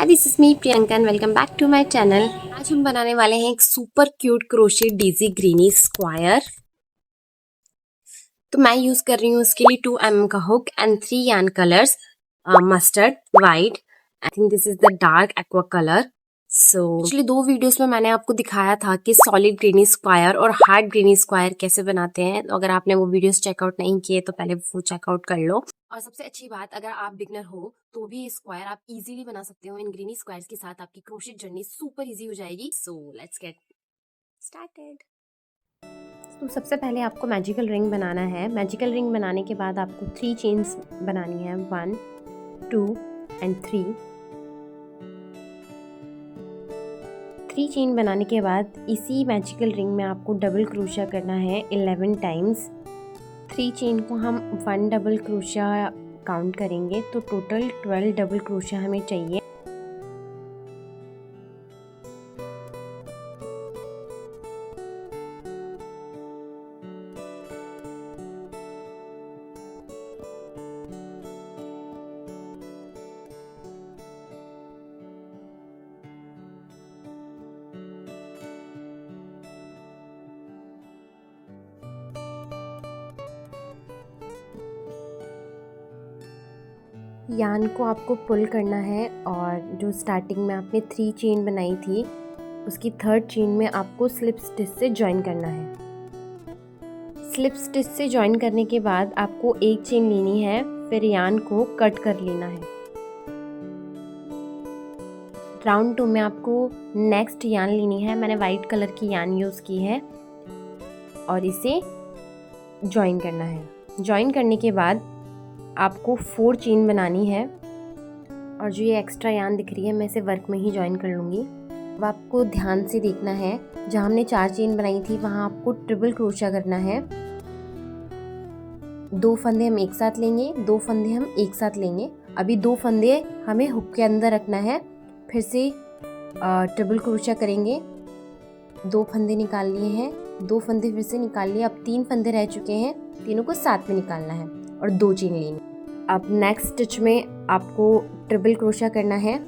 Hi this is me Priyanka and welcome back to my channel. आज हम बनाने वाले हैं एक super cute crochet daisy granny square. तो मैं यूज कर रही हूँ इसके लिए 2 mm का hook and 3 yarn colours, mustard, white, I think this is the dark aqua colour. पिछले 2 वीडियोस में मैंने आपको दिखाया था कि सॉलिड ग्रीनी स्क्वायर और हार्ड ग्रीनी स्क्वायर कैसे बनाते हैं। तो अगर आपने वो वीडियोस चेकआउट नहीं किए तो पहले वो चेकआउट कर लो। और सबसे अच्छी बात, अगर आप बिगनर हो तो भी स्क्वायर आप इजीली बना सकते हो। इन ग्रीनी स्क्वायर्स के साथ आपकी क्रोशेट जर्नी सुपर इजी हो जाएगी। So let's get started. तो सबसे पहले आपको मैजिकल रिंग बनाना है। मैजिकल रिंग बनाने के बाद आपको 3 चेन्स बनानी है, 1 2 एंड 3 चेन बनाने के बाद इसी मैजिकल रिंग में आपको डबल क्रोशिया करना है 11 टाइम्स। 3 चेन को हम 1 डबल क्रोशिया काउंट करेंगे तो टोटल 12 डबल क्रोशिया हमें चाहिए। यान को आपको पुल करना है और जो स्टार्टिंग में आपने 3 चेन बनाई थी उसकी 3rd चेन में आपको स्लिप स्टिच से ज्वाइन करना है। स्लिप स्टिच से ज्वाइन करने के बाद आपको एक चेन लेनी है, फिर यान को कट कर लेना है। राउंड 2 में आपको नेक्स्ट यान लेनी है। मैंने वाइट कलर की यान यूज़ की है और इसे ज्वाइन करना है। ज्वाइन करने के बाद आपको 4 चेन बनानी है और जो ये एक्स्ट्रा यान दिख रही है मैं इसे वर्क में ही ज्वाइन कर लूँगी। अब आपको ध्यान से देखना है, जहाँ हमने 4 चेन बनाई थी वहाँ आपको ट्रिपल क्रोशिया करना है। 2 फंदे हम एक साथ लेंगे, 2 फंदे हम एक साथ लेंगे। अभी 2 फंदे हमें हुक के अंदर रखना है, फिर से ट्रिपल क्रोशिया करेंगे। 2 फंदे निकाल लिए हैं, 2 फंदे फिर से निकाल लिए। अब 3 फंदे रह चुके हैं, तीनों को साथ में निकालना है और 2 चेन लेनी। अब नेक्स्ट स्टिच में आपको ट्रिपल क्रोशिया करना है।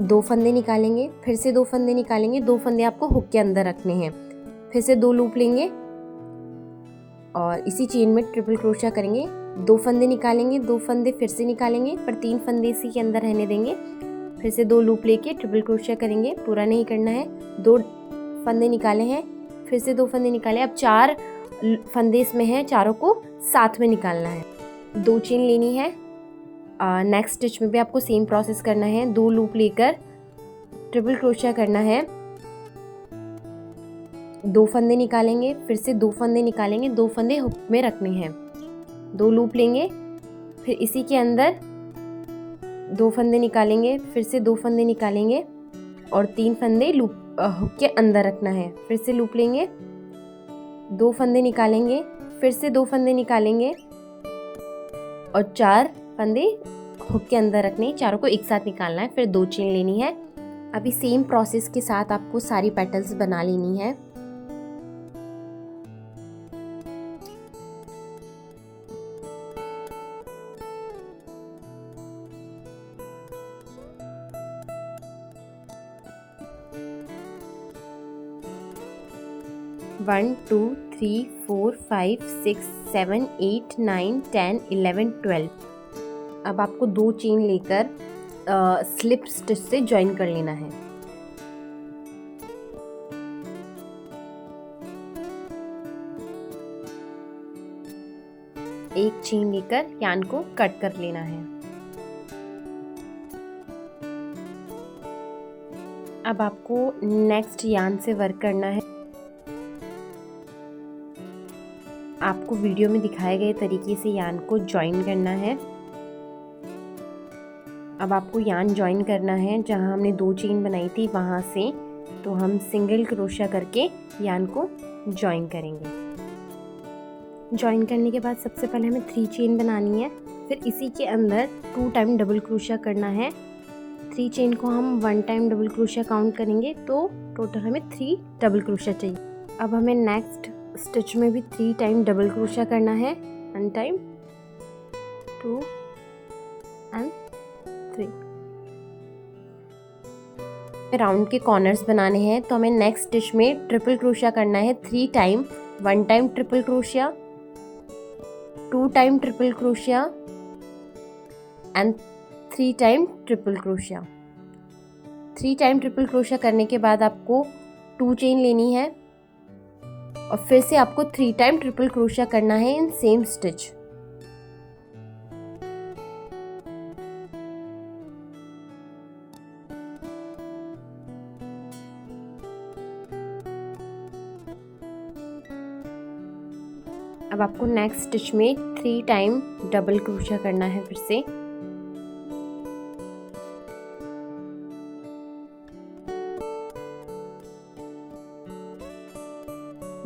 2 फंदे निकालेंगे, फिर से 2 फंदे निकालेंगे। 2 फंदे आपको हुक के अंदर रखने हैं, फिर से 2 लूप लेंगे और इसी चेन में ट्रिपल क्रोशिया करेंगे। 2 फंदे निकालेंगे, 2 फंदे फिर से निकालेंगे, पर 3 फंदे इसी के अंदर रहने देंगे। फिर से 2 लूप लेके ट्रिपल क्रोशिया करेंगे। पूरा नहीं करना है। 2 फंदे निकाले हैं, फिर से 2 फंदे निकाले। अब 4 फंदे इसमें हैं, चारों को साथ में निकालना है। 2 चेन लेनी है। नेक्स्ट स्टिच में भी आपको सेम प्रोसेस करना है। 2 लूप लेकर ट्रिपल क्रोशिया करना है। 2 फंदे निकालेंगे, फिर से 2 फंदे निकालेंगे। 2 फंदे हुक में रखने हैं। 2 लूप लेंगे, फिर इसी के अंदर 2 फंदे निकालेंगे, फिर से 2 फंदे निकालेंगे और 3 फंदे लूप हुक के अंदर रखना है। फिर से लूप लेंगे, 2 फंदे निकालेंगे, फिर से 2 फंदे निकालेंगे और 4 फंदे हुक के अंदर रखने, चारों को एक साथ निकालना है। फिर 2 चेन लेनी है। अभी सेम प्रोसेस के साथ आपको सारी पेटल्स बना लेनी है। वन 2 3 4 5 6 7 8 9 10 11 12। अब आपको 2 चेन लेकर स्लिप स्टिच से ज्वाइन कर लेना है। एक चेन लेकर यान को कट कर लेना है। अब आपको नेक्स्ट यान से वर्क करना है। आपको वीडियो में दिखाए गए तरीके से यान को ज्वाइन करना है। अब आपको यान ज्वाइन करना है, जहां हमने 2 चेन बनाई थी वहां से तो हम सिंगल क्रोशिया करके यान को ज्वाइन करेंगे। ज्वाइन करने के बाद सबसे पहले हमें 3 चेन बनानी है, फिर इसी के अंदर 2 टाइम डबल क्रोशिया करना है। 3 चेन को हम 1 टाइम डबल क्रोशिया काउंट करेंगे तो टोटल हमें 3 डबल क्रोशिया चाहिए। अब हमें नेक्स्ट स्टिच में भी 3 टाइम डबल क्रोशिया करना है। 1 टाइम, 2 एंड 3। राउंड के कॉर्नर्स बनाने हैं तो हमें नेक्स्ट स्टिच में ट्रिपल क्रोशिया करना है 3 time. 1 time triple crochet, 2 time triple crochet and 3 time triple crochet. 3 time triple crochet करने के बाद आपको 2 चेन लेनी है और फिर से आपको 3 टाइम ट्रिपल क्रोशिया करना है इन सेम स्टिच। अब आपको नेक्स्ट स्टिच में 3 टाइम डबल क्रोशिया करना है फिर से।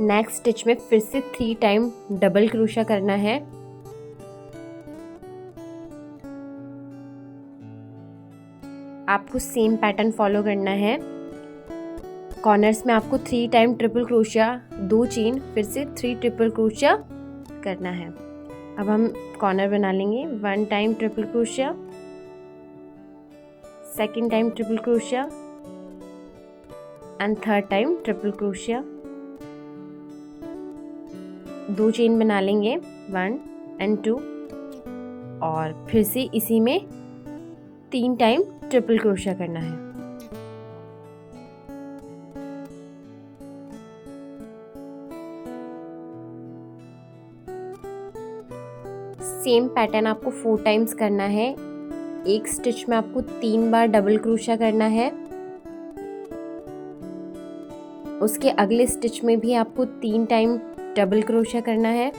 नेक्स्ट स्टिच में फिर से 3 टाइम डबल क्रोशिया करना है। आपको सेम पैटर्न फॉलो करना है। कॉर्नर्स में आपको 3 टाइम ट्रिपल क्रोशिया, 2 चेन, फिर से 3 ट्रिपल क्रोशिया करना है। अब हम कॉर्नर बना लेंगे। 1 time triple crochet, 2nd time triple crochet and 3rd time triple crochet. 2 chain बना लेंगे 1 एंड 2 और फिर से इसी में 3 टाइम ट्रिपल क्रोशिया करना है। सेम पैटर्न आपको 4 टाइम्स करना है। एक स्टिच में आपको 3 बार डबल क्रोशिया करना है। उसके अगले स्टिच में भी आपको 3 टाइम डबल क्रोशिया करना है।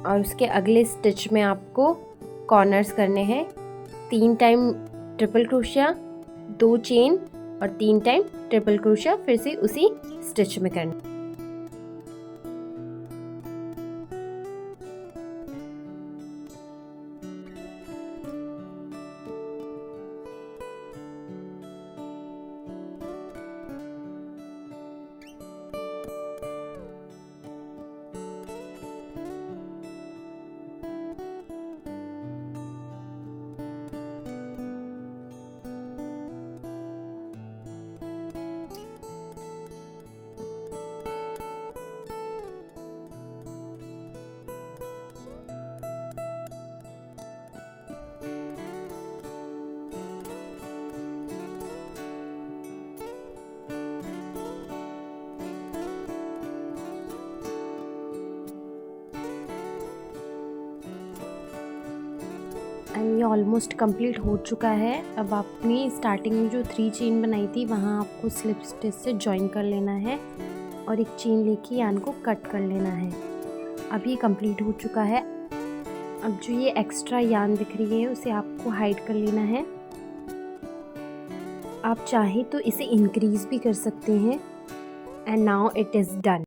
और उसके अगले स्टिच में आपको कॉर्नर्स करने हैं। 3 टाइम ट्रिपल क्रोशिया, 2 चेन और 3 टाइम ट्रिपल क्रोशिया फिर से उसी स्टिच में करना। एंड ये ऑलमोस्ट कंप्लीट हो चुका है। अब आपने स्टार्टिंग में जो 3 चेन बनाई थी वहाँ आपको स्लिप स्टिच से जॉइन कर लेना है और एक चेन लेके यान को कट कर लेना है। अब ये कंप्लीट हो चुका है। अब जो ये एक्स्ट्रा यान दिख रही है उसे आपको हाइड कर लेना है। आप चाहे तो इसे इंक्रीज भी कर सकते हैं। And now it is done.